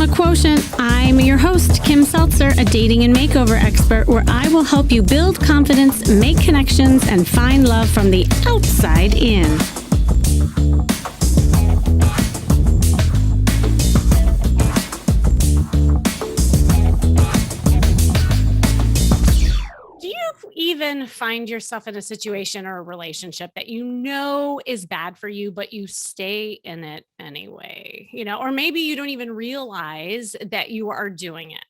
Drama Quotient. I'm your host, Kim Seltzer, a dating and makeover expert, where I will help you build confidence, make connections, and find love from the outside in. Do you even find yourself in a situation or a relationship that you know is bad for you, but you stay in it anyway? Or maybe you don't even realize that you are doing it.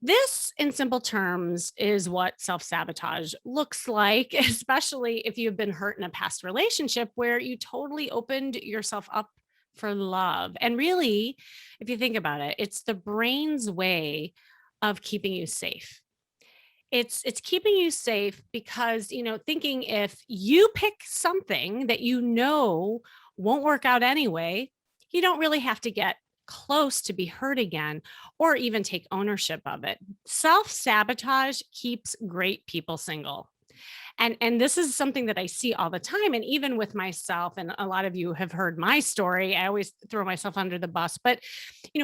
This, in simple terms, is what self-sabotage looks like, especially if you've been hurt in a past relationship where you totally opened yourself up for love. And really, if you think about it, it's the brain's way of keeping you safe. It's keeping you safe because, thinking if you pick something that won't work out anyway, you don't really have to get close to be hurt again or even take ownership of it. Self-sabotage keeps great people single. And this is something that I see all the time. And even with myself, and a lot of you have heard my story, I always throw myself under the bus. But,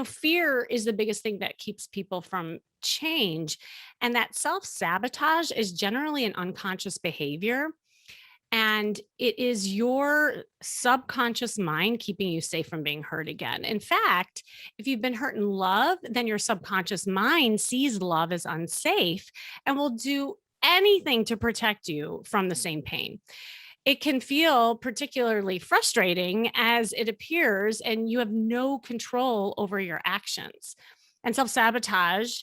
fear is the biggest thing that keeps people from change. And that self-sabotage is generally an unconscious behavior. And it is your subconscious mind keeping you safe from being hurt again. In fact, if you've been hurt in love, then your subconscious mind sees love as unsafe and will do anything to protect you from the same pain. It can feel particularly frustrating as it appears, and you have no control over your actions. And self-sabotage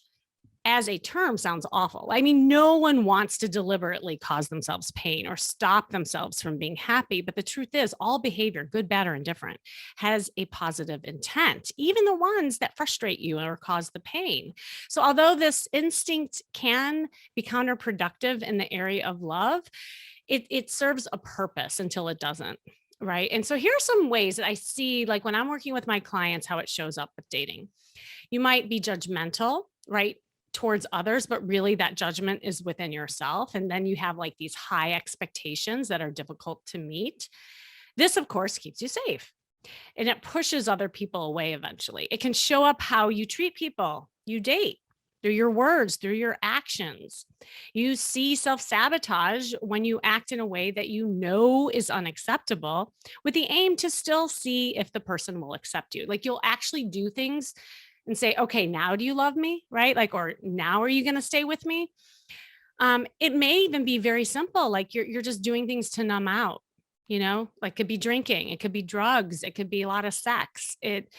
as a term sounds awful. I mean, no one wants to deliberately cause themselves pain or stop themselves from being happy. But the truth is, all behavior, good, bad, or indifferent, has a positive intent, even the ones that frustrate you or cause the pain. So although this instinct can be counterproductive in the area of love, it serves a purpose until it doesn't. Right. And so here are some ways that I see, like when I'm working with my clients, how it shows up with dating. You might be judgmental, right, towards others, but really that judgment is within yourself. And then you have like these high expectations that are difficult to meet. This, of course, keeps you safe and it pushes other people away eventually. It can show up how you treat people you date, through your words, through your actions. You see self-sabotage when you act in a way that you know is unacceptable with the aim to still see if the person will accept you. Like you'll actually do things and say, okay, now do you love me? Right? Like, or now are you going to stay with me? It may even be very simple. Like you're just doing things to numb out, like could be drinking. It could be drugs. It could be a lot of sex. It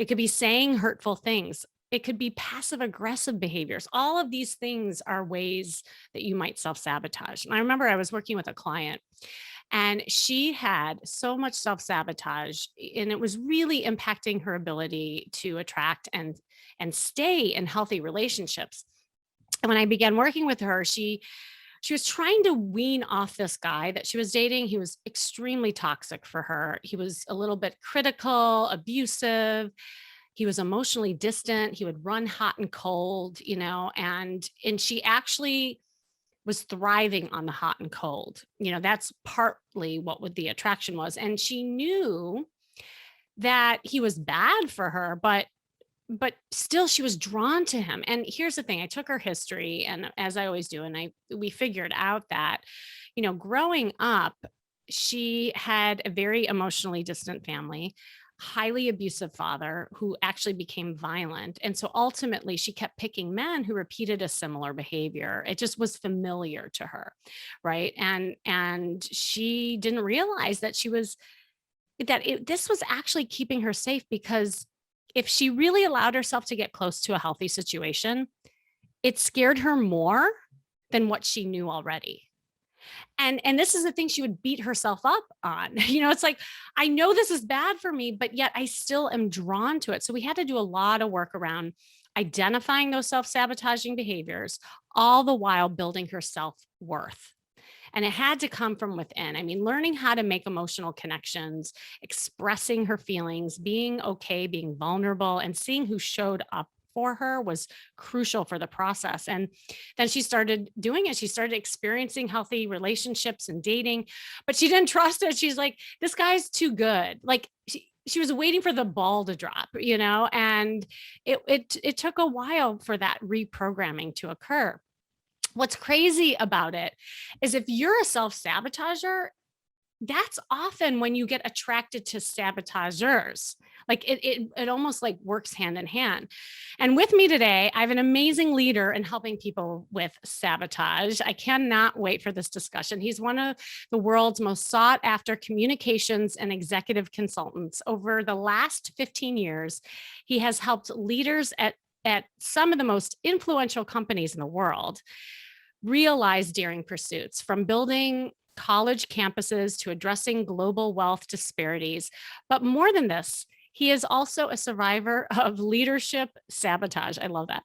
could be saying hurtful things. It could be passive aggressive behaviors. All of these things are ways that you might self-sabotage. And I remember I was working with a client and she had so much self-sabotage and it was really impacting her ability to attract and stay in healthy relationships. And when I began working with her, she was trying to wean off this guy that she was dating. He was extremely toxic for her. He was a little bit critical, abusive. He was emotionally distant. He would run hot and cold, and she actually was thriving on the hot and cold. That's partly what the attraction was. And she knew that he was bad for her, but still she was drawn to him. And here's the thing, I took her history, and as I always do, and we figured out that, growing up, she had a very emotionally distant family, highly abusive father who actually became violent. And so ultimately she kept picking men who repeated a similar behavior. It just was familiar to her. Right. And she didn't realize that this was actually keeping her safe, because if she really allowed herself to get close to a healthy situation, it scared her more than what she knew already. And this is the thing she would beat herself up on. It's like, I know this is bad for me, but yet I still am drawn to it. So we had to do a lot of work around identifying those self-sabotaging behaviors, all the while building her self-worth. And it had to come from within. I mean, learning how to make emotional connections, expressing her feelings, being okay, being vulnerable, and seeing who showed up for her was crucial for the process. And then she started doing it. She started experiencing healthy relationships and dating, but she didn't trust it. She's like, this guy's too good. Like she was waiting for the ball to drop, and it took a while for that reprogramming to occur. What's crazy about it is if you're a self-sabotager, that's often when you get attracted to sabotageurs. Like it almost like works hand in hand. And with me today, I have an amazing leader in helping people with sabotage. I cannot wait for this discussion. He's one of the world's most sought after communications and executive consultants. Over the last 15 years, he has helped leaders at some of the most influential companies in the world realize daring pursuits, from building college campuses to addressing global wealth disparities. But more than this, he is also a survivor of leadership sabotage. I love that.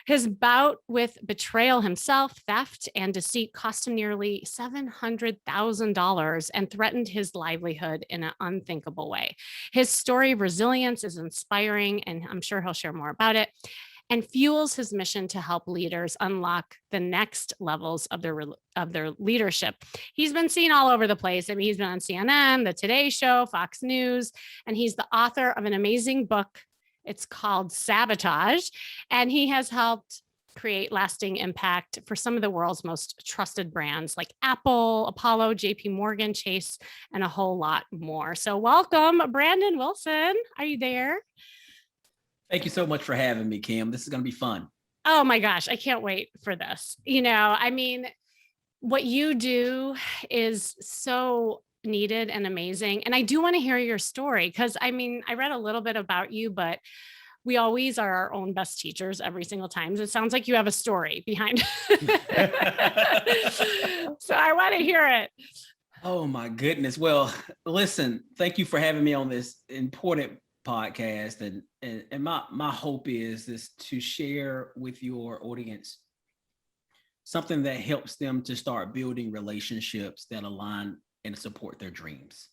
His bout with betrayal himself, theft, and deceit cost him nearly $700,000 and threatened his livelihood in an unthinkable way. His story of resilience is inspiring, and I'm sure he'll share more about it, and fuels his mission to help leaders unlock the next levels of their leadership. He's been seen all over the place. I mean, he's been on CNN, The Today Show, Fox News, and he's the author of an amazing book. It's called Sabotage, and he has helped create lasting impact for some of the world's most trusted brands like Apple, Apollo, JP Morgan, Chase, and a whole lot more. So welcome, Brandon Wilson. Are you there? Thank you so much for having me, Kim. This is going to be fun. Oh my gosh, I can't wait for this. I mean, what you do is so needed and amazing. And I do want to hear your story because I mean, I read a little bit about you, but we always are our own best teachers every single time. So it sounds like you have a story behind. So I want to hear it. Oh my goodness. Well, listen, thank you for having me on this important podcast, and my hope is to share with your audience something that helps them to start building relationships that align and support their dreams.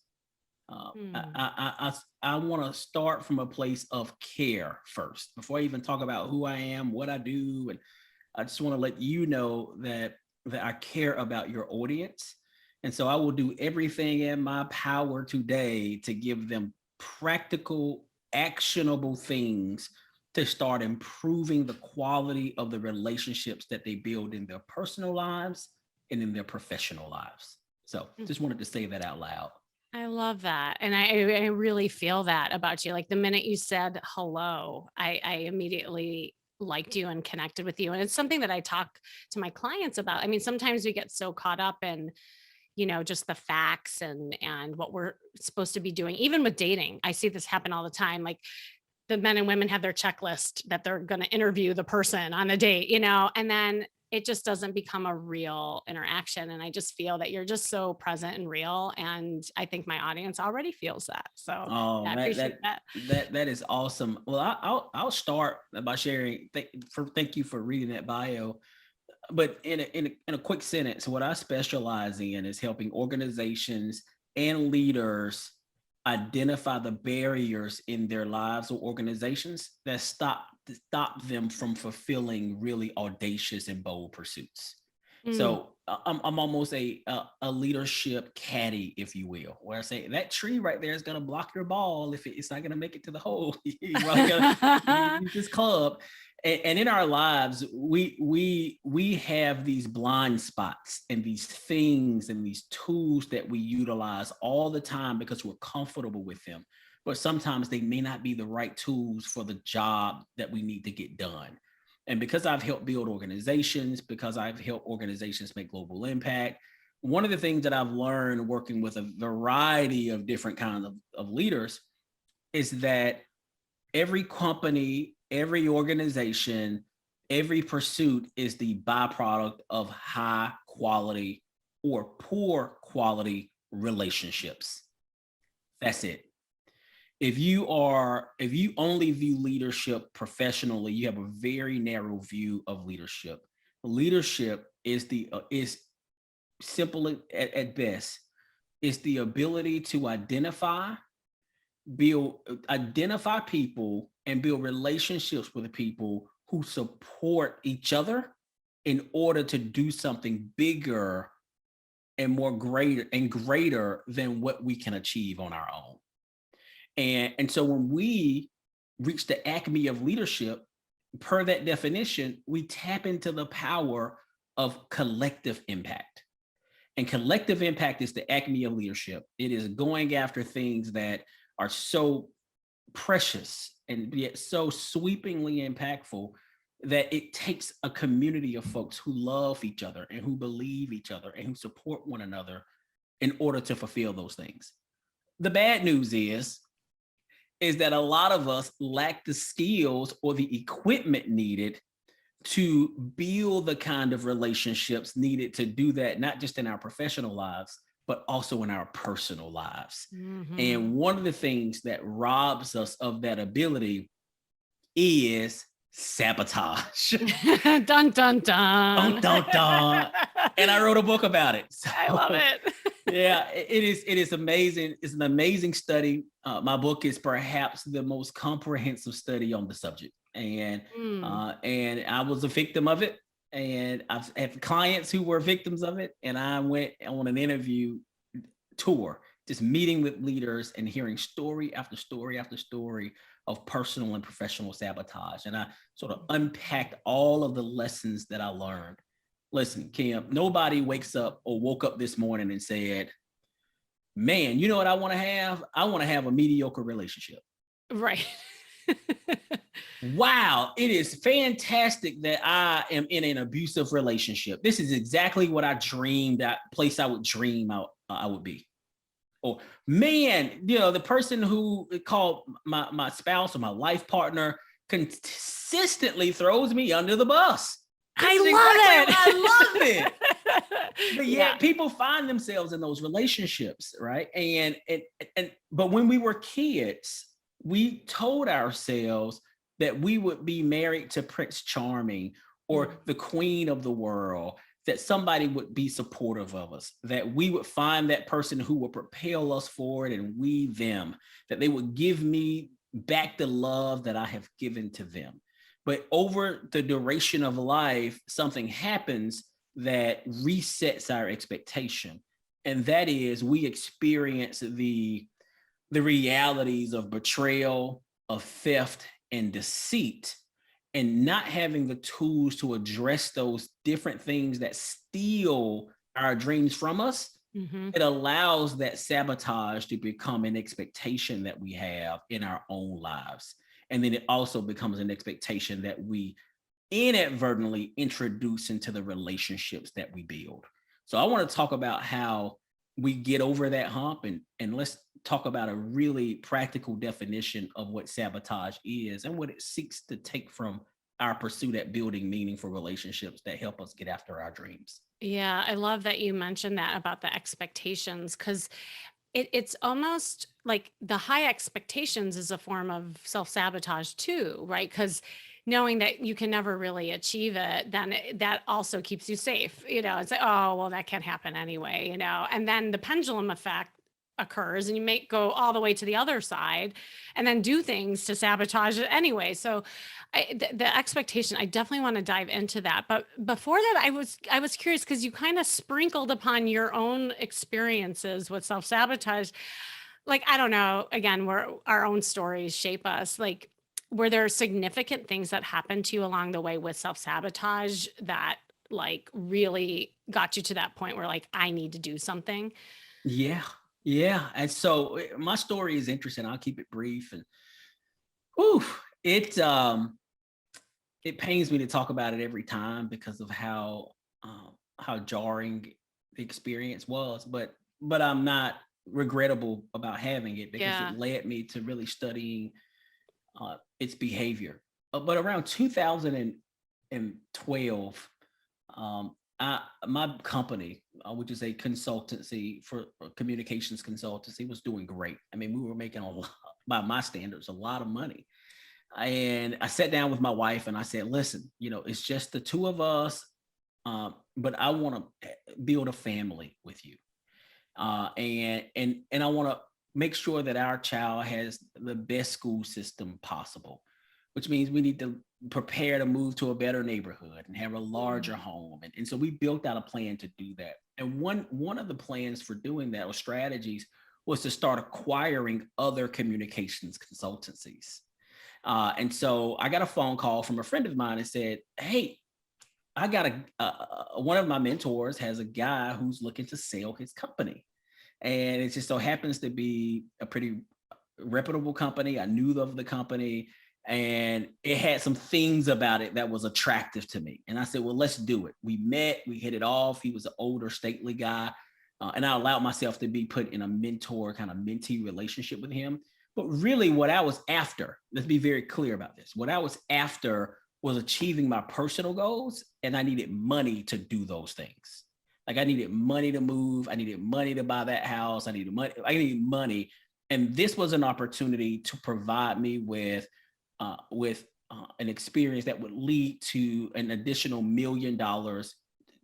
I want to start from a place of care first before I even talk about who I am, what I do, and I just want to let you know that I care about your audience, and so I will do everything in my power today to give them practical, actionable things to start improving the quality of the relationships that they build in their personal lives and in their professional lives. So just wanted to say that out loud. I love that. And I really feel that about you. Like the minute you said hello, I immediately liked you and connected with you. And it's something that I talk to my clients about. I mean, sometimes we get so caught up in just the facts and what we're supposed to be doing. Even with dating, I see this happen all the time. Like the men and women have their checklist that they're going to interview the person on the date, and then it just doesn't become a real interaction. And I just feel that you're just so present and real. And I think my audience already feels that. So I appreciate that. That is awesome. Well, I'll start by sharing. Thank you for reading that bio. But in a quick sentence, what I specialize in is helping organizations and leaders identify the barriers in their lives or organizations that stop them from fulfilling really audacious and bold pursuits. So I'm almost a leadership caddy, if you will, where I say that tree right there is going to block your ball if it's not going to make it to the hole. You're going to use this club. And in our lives, we have these blind spots and these things and these tools that we utilize all the time because we're comfortable with them. But sometimes they may not be the right tools for the job that we need to get done. And because I've helped build organizations, because I've helped organizations make global impact, one of the things that I've learned working with a variety of different kinds of leaders is that every company, every organization, every pursuit is the byproduct of high quality or poor quality relationships. That's it. If you only view leadership professionally, you have a very narrow view of leadership. Leadership is simple at best. It's the ability to identify people and build relationships with people who support each other in order to do something bigger and greater than what we can achieve on our own. And so when we reach the acme of leadership, per that definition, we tap into the power of collective impact. And collective impact is the acme of leadership. It is going after things that are so precious and yet so sweepingly impactful that it takes a community of folks who love each other and who believe each other and who support one another in order to fulfill those things. The bad news is that a lot of us lack the skills or the equipment needed to build the kind of relationships needed to do that, not just in our professional lives, but also in our personal lives. And one of the things that robs us of that ability is sabotage. Dun, dun, dun. Dun, dun, dun. And I wrote a book about it. So, I love it. yeah, it is amazing. It's an amazing study. My book is perhaps the most comprehensive study on the subject. And I was a victim of it. And I've had clients who were victims of it. And I went on an interview tour, just meeting with leaders and hearing story after story after story of personal and professional sabotage. And I sort of unpacked all of the lessons that I learned. Listen, Kim, nobody wakes up or woke up this morning and said, man, you know what I want to have? I want to have a mediocre relationship. Right. Wow, it is fantastic that I am in an abusive relationship. This is exactly what I dreamed, that place I would dream I would be. Or man, the person who called my spouse or my life partner consistently throws me under the bus. I love it. But yeah, people find themselves in those relationships, right? And but when we were kids, we told ourselves that we would be married to Prince Charming or the queen of the world, that somebody would be supportive of us, that we would find that person who would propel us forward and we them, that they would give me back the love that I have given to them. But over the duration of life, something happens that resets our expectation. And that is, we experience the realities of betrayal, of theft, and deceit, and not having the tools to address those different things that steal our dreams from us. It allows that sabotage to become an expectation that we have in our own lives. And then it also becomes an expectation that we inadvertently introduce into the relationships that we build. So I want to talk about how we get over that hump, and let's talk about a really practical definition of what sabotage is and what it seeks to take from our pursuit at building meaningful relationships that help us get after our dreams. Yeah, I love that you mentioned that about the expectations, because it's almost like the high expectations is a form of self-sabotage too, right? Because knowing that you can never really achieve it, then that also keeps you safe. It's like, oh, well, that can't happen anyway, and then the pendulum effect occurs and you may go all the way to the other side and then do things to sabotage it anyway. So the expectation, I definitely want to dive into that. But before that, I was curious because you kind of sprinkled upon your own experiences with self-sabotage. Like, I don't know, again, where our own stories shape us. Like, were there significant things that happened to you along the way with self-sabotage that like really got you to that point where like, I need to do something? Yeah. Yeah. And so my story is interesting. I'll keep it brief. And whew, it pains me to talk about it every time because of how jarring the experience was. But I'm not regrettable about having it because Yeah. it led me to really studying its behavior. But around 2012, my company, which is a consultancy for communications consultancy, was doing great. I mean, we were making a lot, by my standards, a lot of money. And I sat down with my wife and I said, listen, it's just the two of us, but I want to build a family with you. And I want to make sure that our child has the best school system possible, which means we need to prepare to move to a better neighborhood and have a larger home. And so we built out a plan to do that. And one of the plans for doing that, or strategies, was to start acquiring other communications consultancies. And so I got a phone call from a friend of mine and said, hey, I got one of my mentors has a guy who's looking to sell his company. And it just so happens to be a pretty reputable company. I knew of the company and it had some things about it that was attractive to me. And I said, well, let's do it. We met, we hit it off. He was an older, stately guy. And I allowed myself to be put in a mentor kind of mentee relationship with him. But really what I was after, let's be very clear about this. What I was after was achieving my personal goals, and I needed money to do those things. Like I needed money to move. I needed money to buy that house. I needed money. And this was an opportunity to provide me with an experience that would lead to an additional $1 million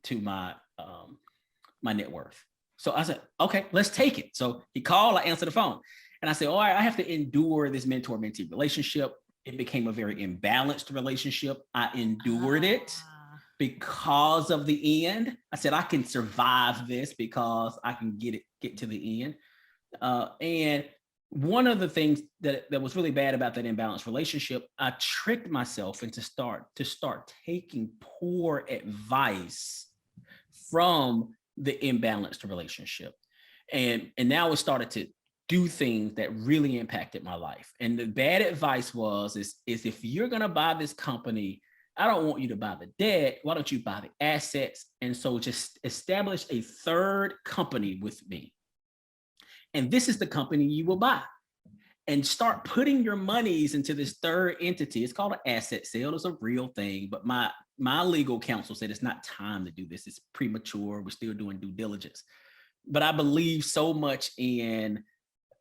to my net worth. So I said, okay, let's take it. So he called, I answered the phone. And I said, all right, I have to endure this mentor-mentee relationship. It became a very imbalanced relationship. I endured it because of the end. I said, I can survive this because I can get to the end. And one of the things that was really bad about that imbalanced relationship, I tricked myself into start taking poor advice from the imbalanced relationship. And now it started to do things that really impacted my life. And the bad advice is if you're going to buy this company, I don't want you to buy the debt. Why don't you buy the assets? And so just establish a third company with me. And this is the company you will buy. And start putting your monies into this third entity. It's called an asset sale. It's a real thing. But my legal counsel said it's not time to do this. It's premature. We're still doing due diligence. But I believe so much in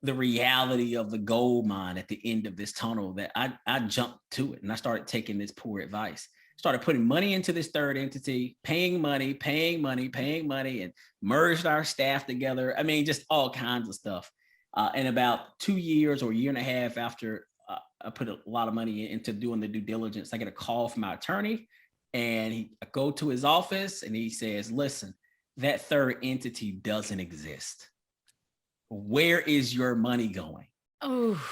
the reality of the gold mine at the end of this tunnel that I jumped to it and I started taking this poor advice. Started putting money into this third entity, paying money, and merged our staff together. I mean, just all kinds of stuff. And about 2 years or a year and a half after I put a lot of money into doing the due diligence, I get a call from my attorney and I go to his office and he says, listen, that third entity doesn't exist. Where is your money going? Oh,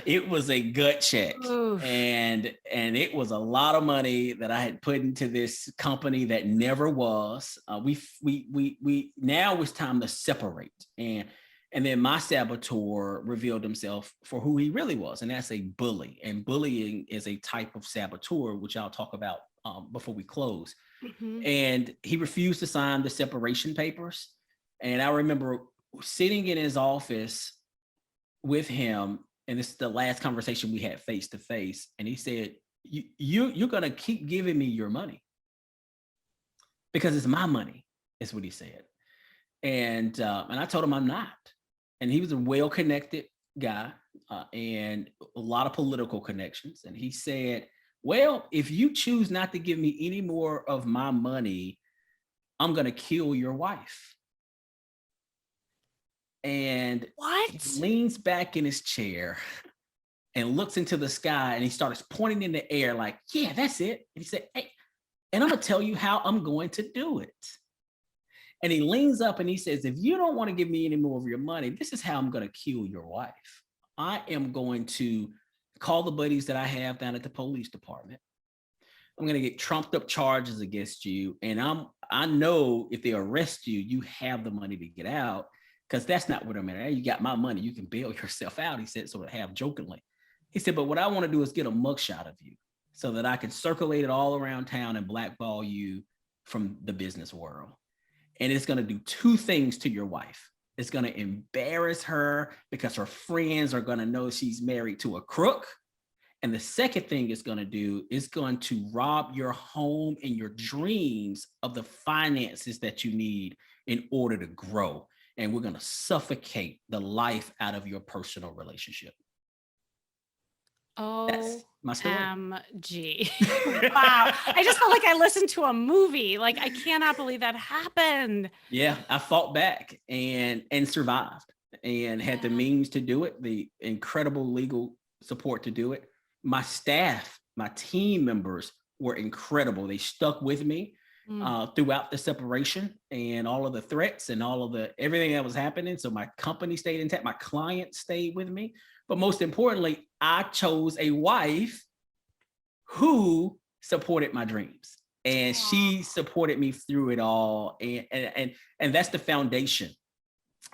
it was a gut check. Oof. And it was a lot of money that I had put into this company that never was. We now it's time to separate. And then my saboteur revealed himself for who he really was, and that's a bully. And bullying is a type of saboteur, which I'll talk about before we close. Mm-hmm. And he refused to sign the separation papers. And I remember sitting in his office with him, and this is the last conversation we had face to face. And he said, "You're gonna keep giving me your money because it's my money," is what he said. And I told him I'm not. And he was a well-connected guy and a lot of political connections. And he said, well, if you choose not to give me any more of my money, I'm going to kill your wife. And what? He leans back in his chair and looks into the sky and he starts pointing in the air like, yeah, that's it. And he said, hey, and I'm going to tell you how I'm going to do it. And he leans up and he says, if you don't want to give me any more of your money, this is how I'm going to kill your wife. I am going to call the buddies that I have down at the police department. I'm going to get trumped up charges against you. And I know if they arrest you, you have the money to get out, because that's not what I'm at. Hey, you got my money. You can bail yourself out, he said, sort of half jokingly. He said, but what I want to do is get a mugshot of you so that I can circulate it all around town and blackball you from the business world. And it's going to do two things to your wife. It's going to embarrass her because her friends are going to know she's married to a crook. And the second thing it's going to do is going to rob your home and your dreams of the finances that you need in order to grow. And we're going to suffocate the life out of your personal relationship. Oh, my story. MG. Wow. I just felt like I listened to a movie. Like, I cannot believe that happened. Yeah, I fought back and survived and had the means to do it, the incredible legal support to do it. My staff, my team members were incredible. They stuck with me. Mm. throughout the separation and all of the threats and all of the everything that was happening. So my company stayed intact, my clients stayed with me, but most importantly, I chose a wife who supported my dreams, and she supported me through it all. And that's the foundation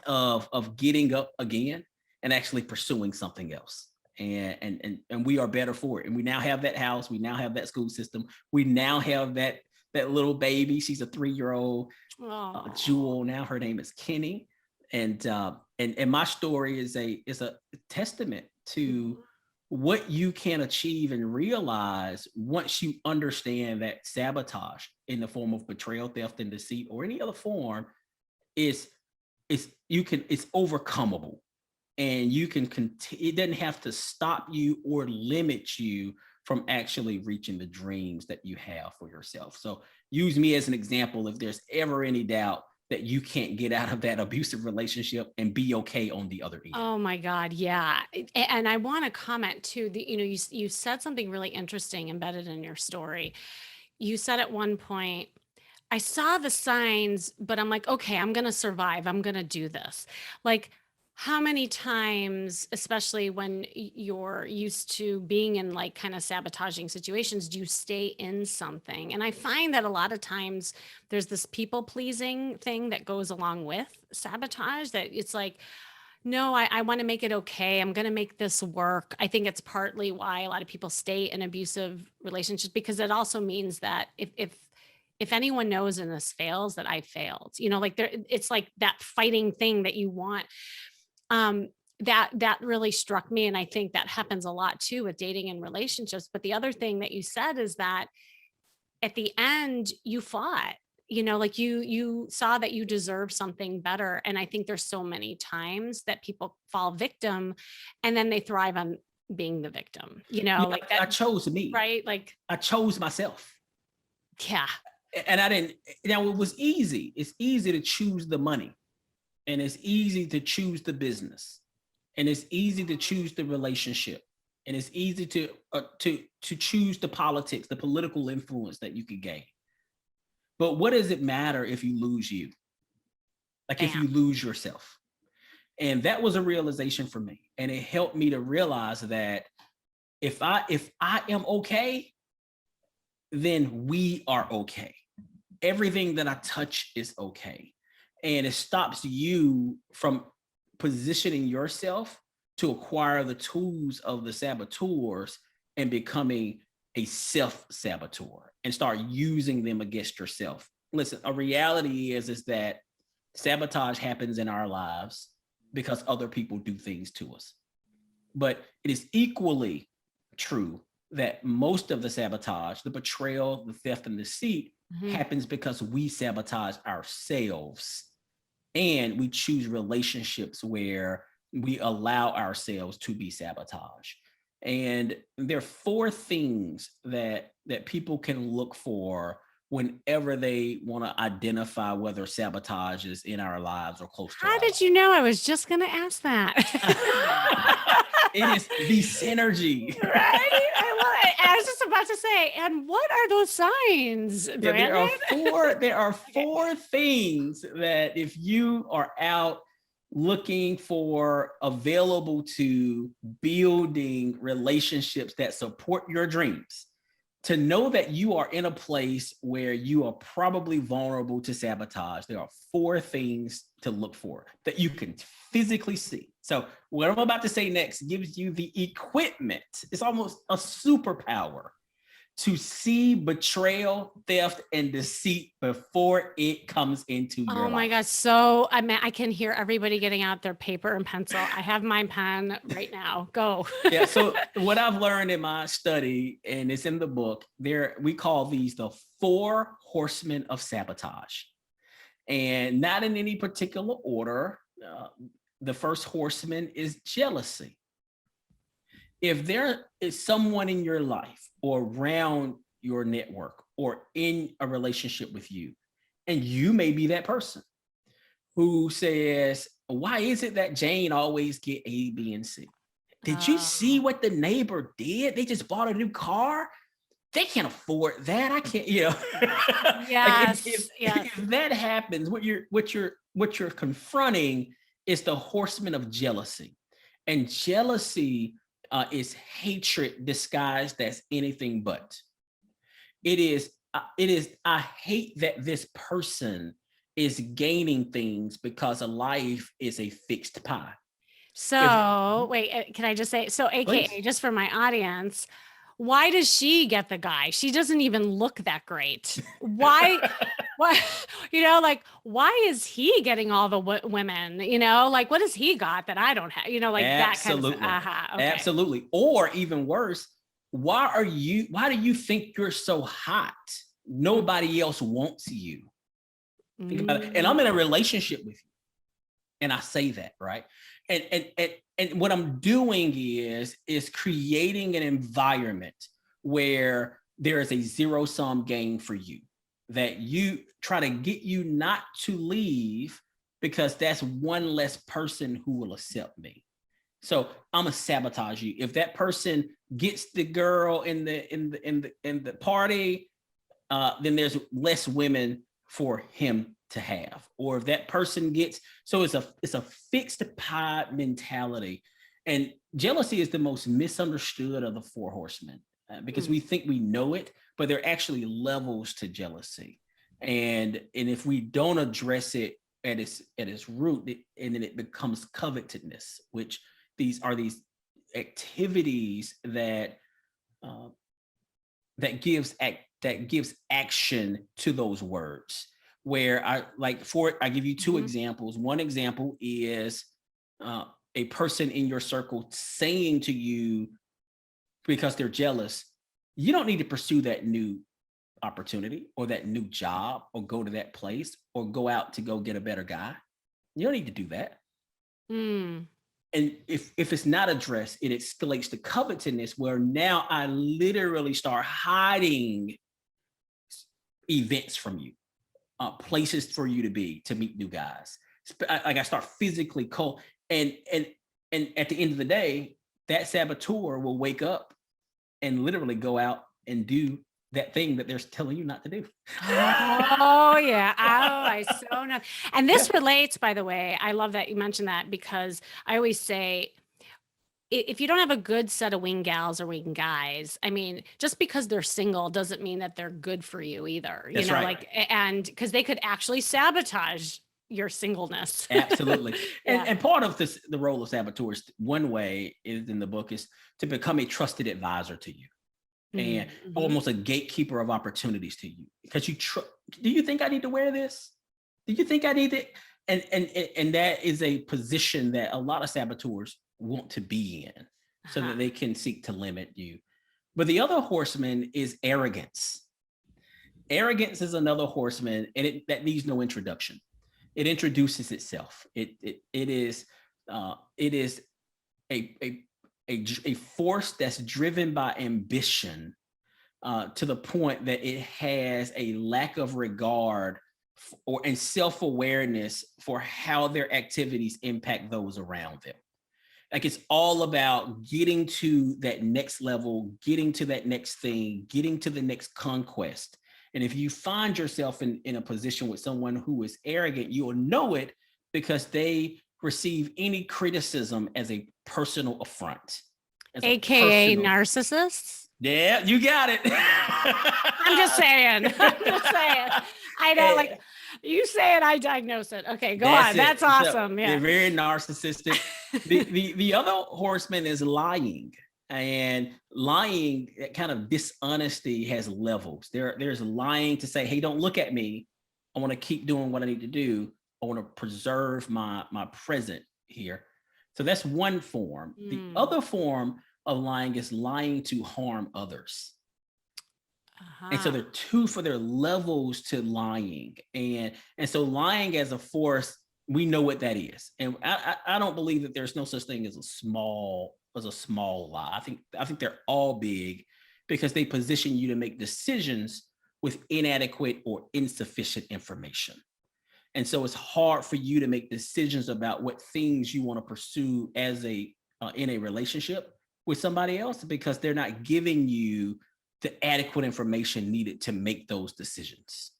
of getting up again and actually pursuing something else. And we are better for it. And we now have that house. We now have that school system. We now have that little baby. She's a 3-year-old Oh. jewel now. Her name is Kimmy. And my story is a testament to what you can achieve and realize once you understand that sabotage in the form of betrayal, theft, and deceit, or any other form is it's overcomable, and you can it doesn't have to stop you or limit you from actually reaching the dreams that you have for yourself. So use me as an example if there's ever any doubt that you can't get out of that abusive relationship and be okay on the other end. Oh my God. Yeah. And I want to comment too, you said something really interesting embedded in your story. You said at one point, I saw the signs, but I'm like, okay, I'm going to survive. I'm going to do this. Like, how many times, especially when you're used to being in like kind of sabotaging situations, do you stay in something? And I find that a lot of times there's this people pleasing thing that goes along with sabotage, that it's like, no, I want to make it okay. I'm going to make this work. I think it's partly why a lot of people stay in abusive relationships, because it also means that if anyone knows and this fails, that I failed, like it's like that fighting thing that you want. That really struck me. And I think that happens a lot too with dating and relationships. But the other thing that you said is that at the end you fought, like you saw that you deserve something better. And I think there's so many times that people fall victim and then they thrive on being the victim, Yeah, like I that, chose me. right? Like, I chose myself. yeah. And I didn't. Now it was easy. It's easy to choose the money, and it's easy to choose the business, and it's easy to choose the relationship, and it's easy to choose the politics, the political influence that you could gain. But what does it matter if you lose you? Like if Bam. you lose yourself? And that was a realization for me, and it helped me to realize that if I am okay, then we are okay. Everything that I touch is okay. And it stops you from positioning yourself to acquire the tools of the saboteurs and becoming a self-saboteur and start using them against yourself. Listen, a reality is that sabotage happens in our lives because other people do things to us. But it is equally true that most of the sabotage, the betrayal, the theft, and deceit Mhm. happens because we sabotage ourselves, and we choose relationships where we allow ourselves to be sabotaged. And there are 4 things that people can look for whenever they want to identify whether sabotage is in our lives or close to How our did you know? I was just going to ask that. lives. It is the synergy. Right? I love it. I was just about to say, and what are those signs, Yeah, Brandon? there are Okay. 4 things that if you are out looking for available to building relationships that support your dreams, to know that you are in a place where you are probably vulnerable to sabotage, there are 4 things to look for that you can physically see. So what I'm about to say next gives you the equipment. It's almost a superpower to see betrayal, theft, and deceit before it comes into Oh your my life. God. So I mean, I can hear everybody getting out their paper and pencil. I have my pen right now. Go. Yeah. So what I've learned in my study, and it's in the book, there we call these the 4 horsemen of sabotage, and not in any particular order. The first horseman is jealousy. If there is someone in your life or around your network or in a relationship with you, and you may be that person who says, why is it that Jane always get A, B, and C? Did you see Oh, what the neighbor did? They just bought a new car. they can't afford that. I can't, like Yes, yes. if that happens, what you're confronting is the horseman of jealousy. And jealousy is hatred disguised as anything but. It is I hate that this person is gaining things because a life is a fixed pie. If So wait, can I just say, so Please. AKA, just for my audience, why does she get the guy? She doesn't even look that great. Why, like, why is he getting all the women? Like, what does he got that I don't have? Like that kind of, Absolutely. okay. Absolutely. Or even worse, why do you think you're so hot? Nobody else wants you. Think about it. And I'm in a Mm. relationship with you. And I say that, right? And what I'm doing is creating an environment where there is a zero sum game for you, that you try to get you not to leave because that's one less person who will accept me. So I'm gonna sabotage you. If that person gets the girl in the party, then there's less women for him to have. Or if that person gets, so it's a fixed pie mentality. And jealousy is the most misunderstood of the four horsemen, because Mm. we think we know it, but there are actually levels to jealousy. And if we don't address it at its root, and then it becomes covetousness, which these activities uh, that gives action to those words. Where I give you two Mhm. examples. One example is uh, a person in your circle saying to you, because they're jealous, you don't need to pursue that new opportunity or that new job or go to that place or go out to go get a better guy. You don't need to do that. Mm. And if it's not addressed, it escalates to covetousness, where now I literally start hiding events from you, places for you to be to meet new guys. Like I start physically cold, and at the end of the day, that saboteur will wake up and literally go out and do that thing that they're telling you not to do. Oh yeah. Oh, I so know. And Yeah, this relates, by the way. I love that you mentioned that, because I always say, if you don't have a good set of wing gals or wing guys, I mean, just because they're single doesn't mean that they're good for you either, that's right. like, and because they could actually sabotage your singleness. Absolutely. And Yeah. and part of this, the role of saboteurs, one way is in the book, is to become a trusted advisor to you, and Mm-hmm. almost a gatekeeper of opportunities to you, because do you think I need to wear this? Do you think I need it? And that is a position that a lot of saboteurs want to be in, so Uh-huh. that they can seek to limit you. But the other horseman is arrogance. Arrogance is another horseman, and that needs no introduction. It introduces itself. It is a a a force that's driven by ambition, to the point that it has a lack of regard and self-awareness for how their activities impact those around them. Like, it's all about getting to that next level, getting to that next thing, getting to the next conquest. And if you find yourself in a position with someone who is arrogant, you will know it, because they receive any criticism as a personal affront, as a AKA personal. narcissists. Yeah, you got it. I'm just saying. I'm just saying. I know, like, Eh, you say it, I diagnose it. Okay, go That's on. That's it. So awesome. they're Yeah. very narcissistic. The other horseman is lying. And lying, that kind of dishonesty, has levels. There's lying to say, hey, don't look at me. I want to keep doing what I need to do. I want to preserve my present here. So that's one form. The Mm. other form of lying is lying to harm others. And so Uh-huh. there are two for their levels to lying. And so lying as a force, we know what that is. And I don't believe that there's no such thing as a small lie. I think they're all big, because they position you to make decisions with inadequate or insufficient information. And so it's hard for you to make decisions about what things you want to pursue as in a relationship with somebody else, because they're not giving you the adequate information needed to make those decisions.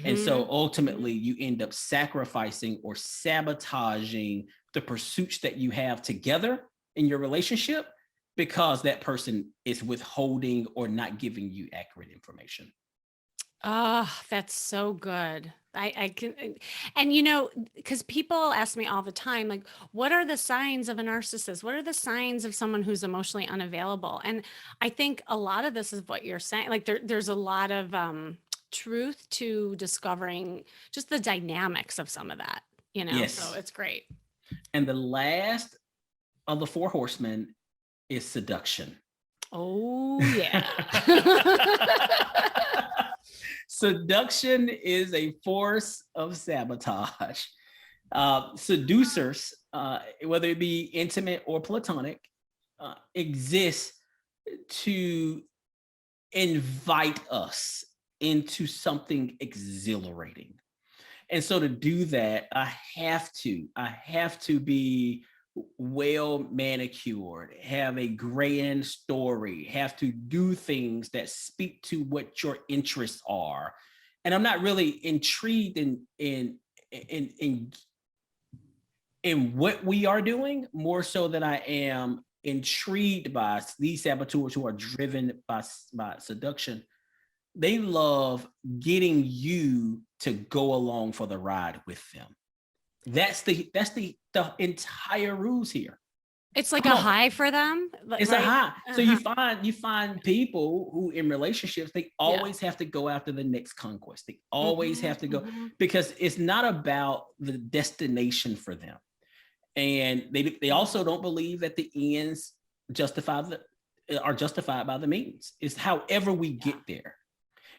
And so Mhm. ultimately, you end up sacrificing or sabotaging the pursuits that you have together in your relationship because that person is withholding or not giving you accurate information. Oh, that's so good. I can, and because people ask me all the time, like, what are the signs of a narcissist? What are the signs of someone who's emotionally unavailable? And I think a lot of this is what you're saying. Like, there's a lot of truth to discovering just the dynamics of some of that, so Yes. it's great. And the last of the four horsemen is seduction. Oh, yeah. Seduction is a force of sabotage. Seducers, whether it be intimate or platonic, exist to invite us into something exhilarating. And so to do that, I have to be well manicured, have a grand story, have to do things that speak to what your interests are. And I'm not really intrigued in in in what we are doing more so than I am intrigued by these saboteurs who are driven by seduction. They love getting you to go along for the ride with them. That's the entire rules here. It's like Come a on, high for them, it's a right? high. So you Uh-huh. find people who in relationships they Yeah. always have to go after the next conquest. They always Mhm, have to go mhm. because it's not about the destination for them, and they Mm. also don't believe that the ends justify the are justified by the means. It's however we Yeah. get there.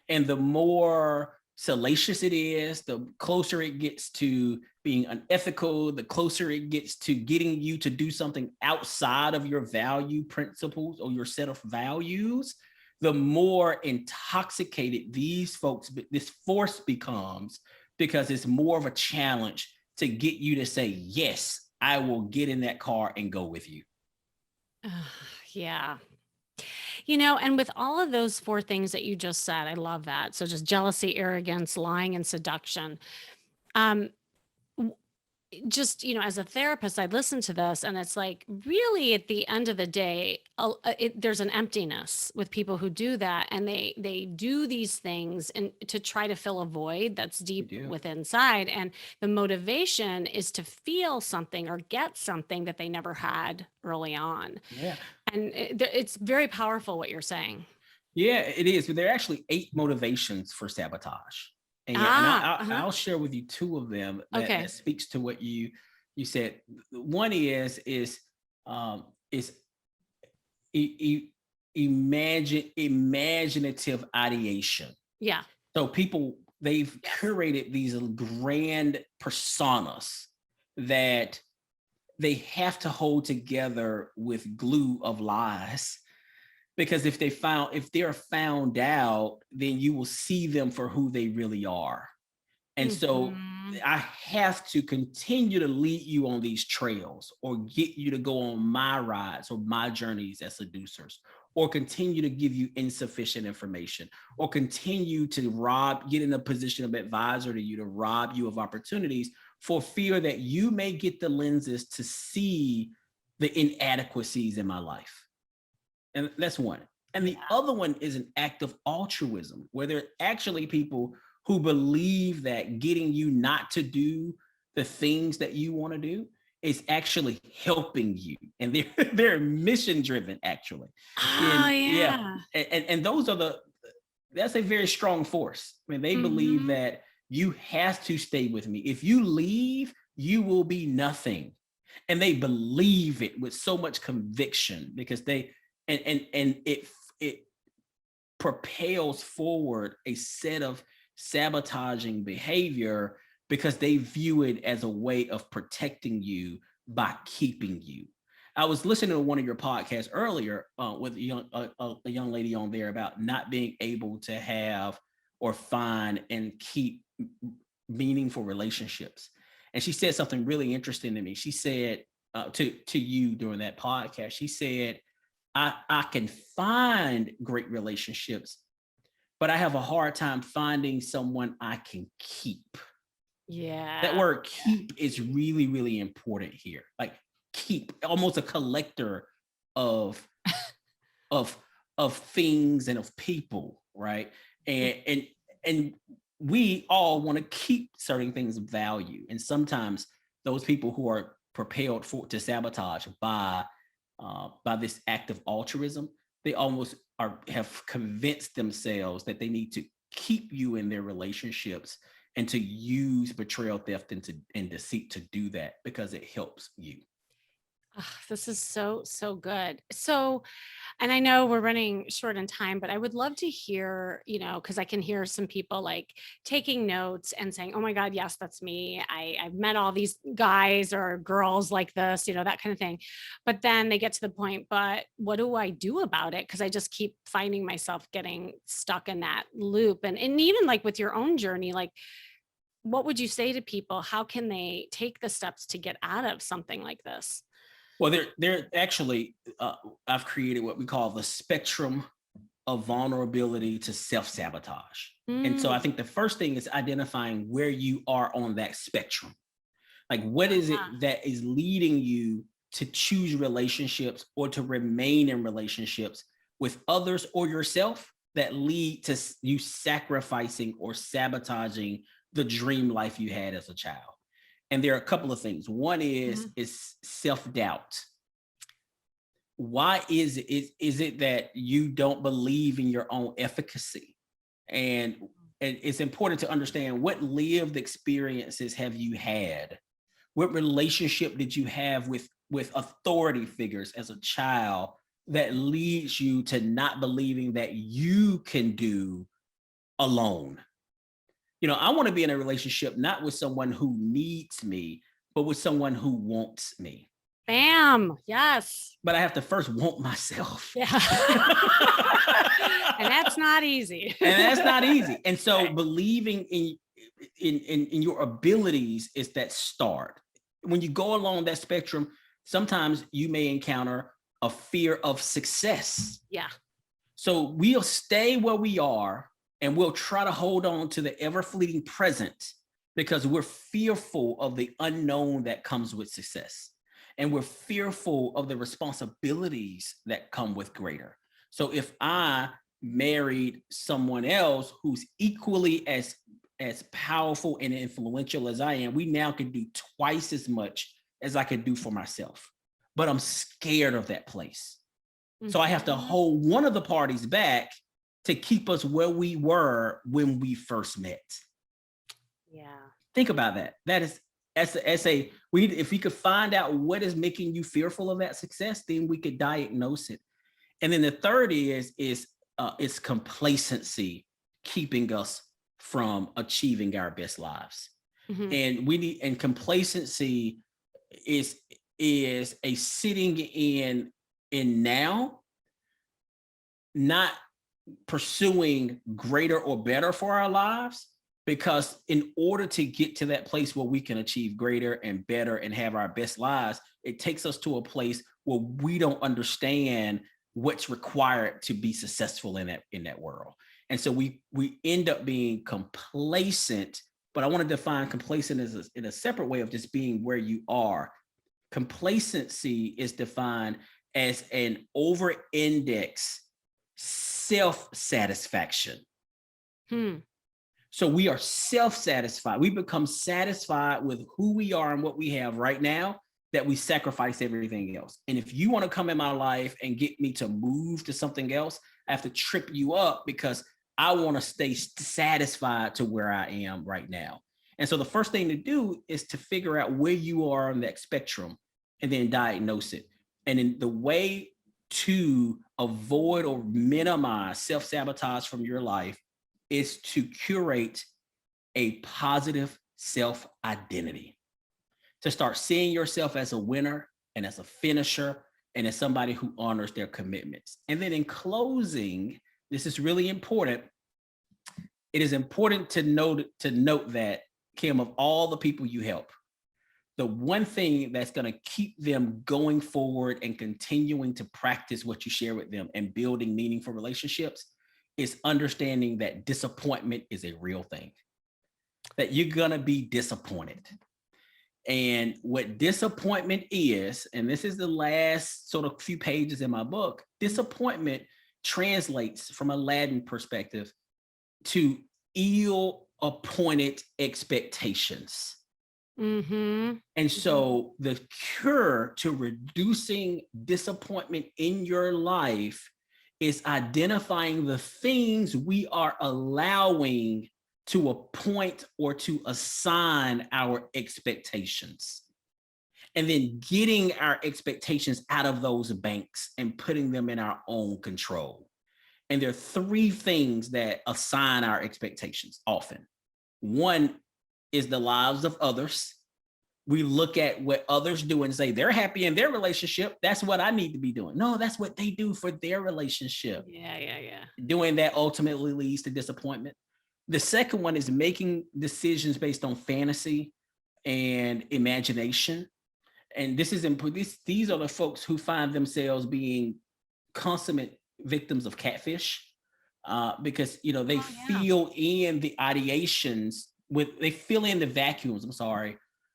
And the more salacious it is, the closer it gets to being unethical, the closer it gets to getting you to do something outside of your value principles or your set of values, the more intoxicated these folks, this force becomes because it's more of a challenge to get you to say, yes, I will get in that car and go with you. Ugh, yeah. And with all of those four things that you just said, I love that. So just jealousy, arrogance, lying, and seduction. Um, just as a therapist, I listen to this and it's like really at the end of the day, there's an emptiness with people who do that, and they do these things and to try to fill a void that's We deep do. within inside, and the motivation is to feel something or get something that they never had early on. Yeah. And it's very powerful what you're saying. Yeah, it is. But there are actually 8 motivations for sabotage, and Uh-huh. I'll share with you 2 of them that Okay. speaks to what you said. One is e- e- imaginative ideation. Yeah. So people they've Yes. curated these grand personas that they have to hold together with glue of lies because if they're found out then you will see them for who they really are. And so Mhm. I have to continue to lead you on these trails or get you to go on my rides or my journeys as seducers, or continue to give you insufficient information, or continue to get in a position of advisor to you to rob you of opportunities for fear that you may get the lenses to see the inadequacies in my life. And that's one. And the Yeah. other one is an act of altruism, where there are actually people who believe that getting you not to do the things that you want to do is actually helping you. And they're they're mission driven, actually. Oh, And yeah, yeah. and those are that's a very strong force. I mean, they believe Mhm. that you have to stay with me. If you leave, you will be nothing. And they believe it with so much conviction because they and it propels forward a set of sabotaging behavior because they view it as a way of protecting you by keeping you. I was listening to one of your podcasts earlier with a young lady on there about not being able to have or find and keep meaningful relationships. And she said something really interesting to me. She said to you during that podcast, she said I can find great relationships, but I have a hard time finding someone I can keep. That Yeah. word keep is really, really important here. Like keep, almost a collector of of of things and of people, right? And we all want to keep certain things of value. And sometimes those people who are propelled for to sabotage by this act of altruism, they almost are have convinced themselves that they need to keep you in their relationships and to use betrayal, theft, and deceit to do that because it helps you. Ah, this is so, so good. So, and I know we're running short on time, but I would love to hear, because I can hear some people like taking notes and saying, oh my God, yes, that's me. I've met all these guys or girls like this, that kind of thing. But then they get to the point, but what do I do about it? Because I just keep finding myself getting stuck in that loop. And even like with your own journey, like what would you say to people? How can they take the steps to get out of something like this? Well, they're actually I've created what we call the spectrum of vulnerability to self-sabotage. And so I Mm, think the first thing is identifying where you are on that spectrum. Like what is ah, it that is leading you to choose relationships or to remain in relationships with others or yourself that lead to you sacrificing or sabotaging the dream life you had as a child? And there are a couple of things. One mhm. is self-doubt. Why is it that you don't believe in your own efficacy? And and it's important to understand what lived experiences have you had, what relationship did you have with authority figures as a child that leads you to not believing that you can do alone? I want to be in a relationship not with someone who needs me, but with someone who wants me. Bam. Yes. But I have to first want myself. Yeah. And that's not easy. And that's not easy. And so Right. believing in your abilities is that start. When you go along that spectrum, sometimes you may encounter a fear of success. Yeah. So we'll stay where we are and we'll try to hold on to the ever fleeting present because we're fearful of the unknown that comes with success. And we're fearful of the responsibilities that come with greater. So if I married someone else who's equally as powerful and influential as I am, we now can do twice as much as I could do for myself. But I'm scared of that place. So I have to Mhm. hold one of the parties back to keep us where we were when we first met. Yeah. Think about that. That's a we need, if we could find out what is making you fearful of that success, then we could diagnose it. And then the third is complacency keeping us from achieving our best lives. Mhm. And complacency is is a sitting in now, not pursuing greater or better for our lives, because in order to get to that place where we can achieve greater and better and have our best lives, it takes us to a place where we don't understand what's required to be successful in that world. And so we end up being complacent. But I want to define complacent as in a separate way of just being where you are. Complacency is defined as an over index self satisfaction. Hmm. So we are self satisfied. We become satisfied with who we are and what we have right now, that we sacrifice everything else. And if you want to come in my life and get me to move to something else, I have to trip you up because I want to stay satisfied to where I am right now. And so the first thing to do is to figure out where you are on that spectrum and then diagnose it. And then the way to avoid or minimize self sabotage from your life is to curate a positive self identity, to start seeing yourself as a winner and as a finisher and as somebody who honors their commitments. And then in closing, this is really important. It is important to note that, Kim, of all the people you help, the one thing that's going to keep them going forward and continuing to practice what you share with them and building meaningful relationships is understanding that disappointment is a real thing, that you're going to be disappointed. And what disappointment is, and this is the last sort of few pages in my book, disappointment translates from a Latin perspective to ill-appointed expectations. Mm-hmm. And so the cure to reducing disappointment in your life is identifying the things we are allowing to appoint or to assign our expectations. And then getting our expectations out of those banks and putting them in our own control. And there are three things that assign our expectations often. One is the lives of others. We look at what others do and say, they're happy in their relationship. That's what I need to be doing. No, that's what they do for their relationship. Yeah. Doing that ultimately leads to disappointment. The second one is making decisions based on fantasy and imagination. And this is these are the folks who find themselves being consummate victims of catfish, because they feel in the ideations they fill in the vacuums,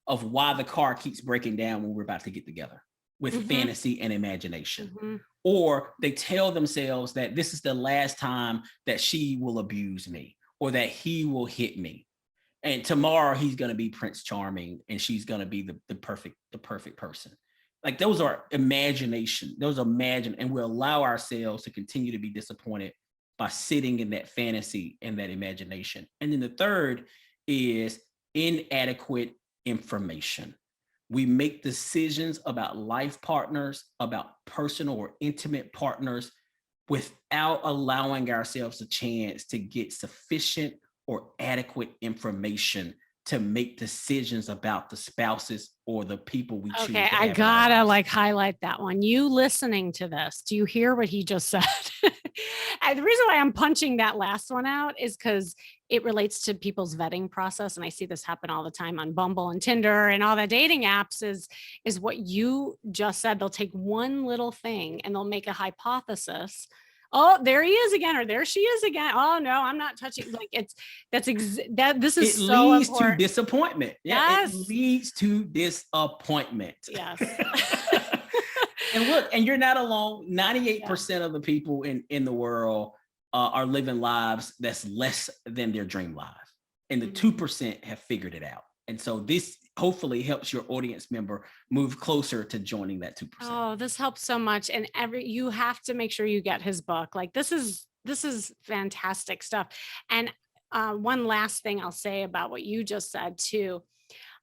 of why the car keeps breaking down when we're about to get together with fantasy and imagination. Or they tell themselves that this is the last time that she will abuse me or that he will hit me. And tomorrow he's going to be Prince Charming and she's going to be the perfect person. Like those are imagination. And we'll allow ourselves to continue to be disappointed by sitting in that fantasy and that imagination. And then the third is inadequate information. We make decisions about life partners, about personal or intimate partners, without allowing ourselves a chance to get sufficient or adequate information to make decisions about the spouses or the people we choose. Okay, I gotta highlight that one. You listening to this, do you hear what he just said? And the reason why I'm punching that last one out is because it relates to people's vetting process. And I see this happen all the time on Bumble and Tinder and all the dating apps is what you just said. They'll take one little thing and they'll make a hypothesis. Oh, there he is again, or there she is again. Oh no, I'm not touching. Like this is so leads important. To disappointment. Yes. It leads to disappointment. Yes. And look, and you're not alone. 98% of the people in the world are living lives that's less than their dream life. And the 2% have figured it out. And so this hopefully helps your audience member move closer to joining that 2%. Oh, this helps so much. And you have to make sure you get his book. Like this is fantastic stuff. And one last thing I'll say about what you just said too.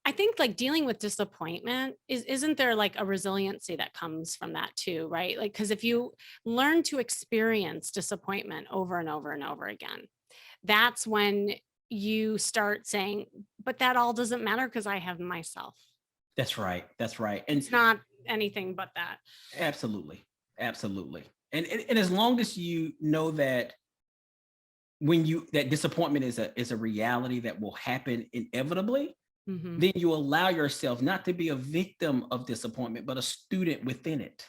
I think like dealing with disappointment isn't there like a resiliency that comes from that too, right? Like, because if you learn to experience disappointment over and over and over again, that's when you start saying, but that all doesn't matter because I have myself. That's right. And it's not anything but that. Absolutely. And as long as you know that that disappointment is a reality that will happen inevitably, then you allow yourself not to be a victim of disappointment, but a student within it.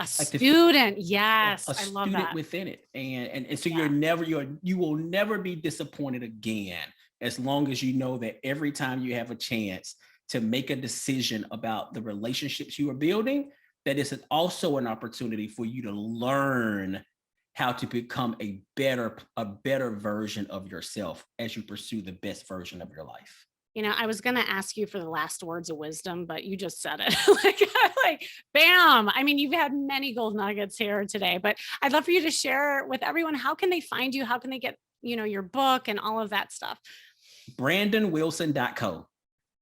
Student, yes, I love that. Within it, and so you will never be disappointed again as long as you know that every time you have a chance to make a decision about the relationships you are building, that is also an opportunity for you to learn how to become a better version of yourself as you pursue the best version of your life. I was going to ask you for the last words of wisdom, but you just said it. like, bam. I mean, you've had many gold nuggets here today, but I'd love for you to share with everyone. How can they find you? How can they get, your book and all of that stuff? BrandonWilson.co.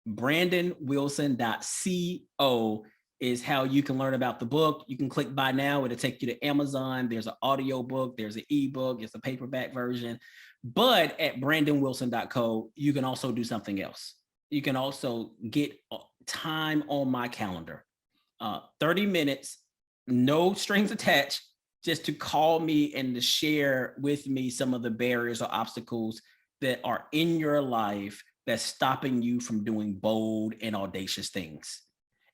BrandonWilson.co is how you can learn about the book. You can click buy now. It'll take you to Amazon. There's an audio book. There's an ebook. There's a paperback version. But at BrandonWilson.co, you can also do something else. You can also get time on my calendar, 30 minutes, no strings attached, just to call me and to share with me some of the barriers or obstacles that are in your life that's stopping you from doing bold and audacious things.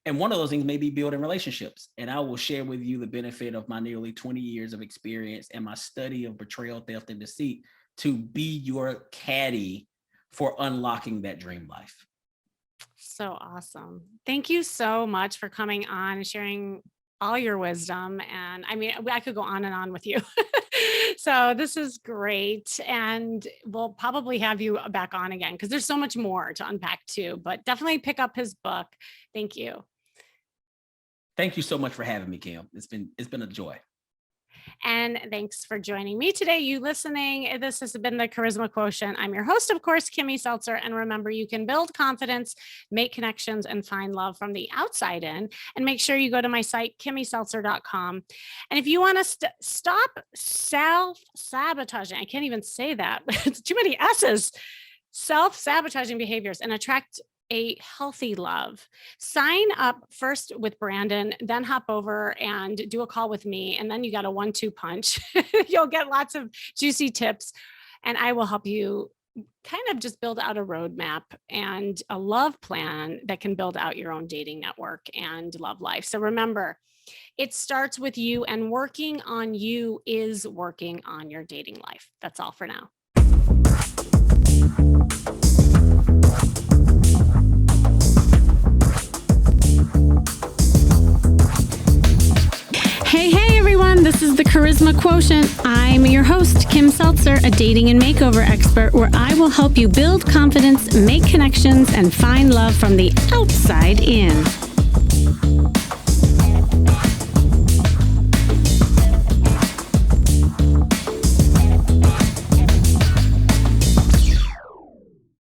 And one of those things may be building relationships. And I will share with you the benefit of my nearly 20 years of experience and my study of betrayal, theft, and deceit to be your caddy for unlocking that dream life. So awesome. Thank you so much for coming on and sharing all your wisdom. And I mean, I could go on and on with you. So this is great. And we'll probably have you back on again because there's so much more to unpack too, but definitely pick up his book. Thank you. Thank you so much for having me, Kim. It's been a joy. And thanks for joining me today, you listening. This has been the Charisma Quotient. I'm your host, of course, Kimmy Seltzer. And remember, you can build confidence, make connections, and find love from the outside in. And make sure you go to my site, kimmyseltzer.com. And if you want to stop self-sabotaging, I can't even say that, it's too many S's, self-sabotaging behaviors and attract a healthy love, sign up first with Brandon, then hop over and do a call with me. And then you got a 1-2 punch. You'll get lots of juicy tips and I will help you kind of just build out a roadmap and a love plan that can build out your own dating network and love life. So remember, it starts with you, and working on you is working on your dating life. That's all for now. Hey everyone, this is the Charisma Quotient. I'm your host, Kim Seltzer, a dating and makeover expert, where I will help you build confidence, make connections, and find love from the outside in.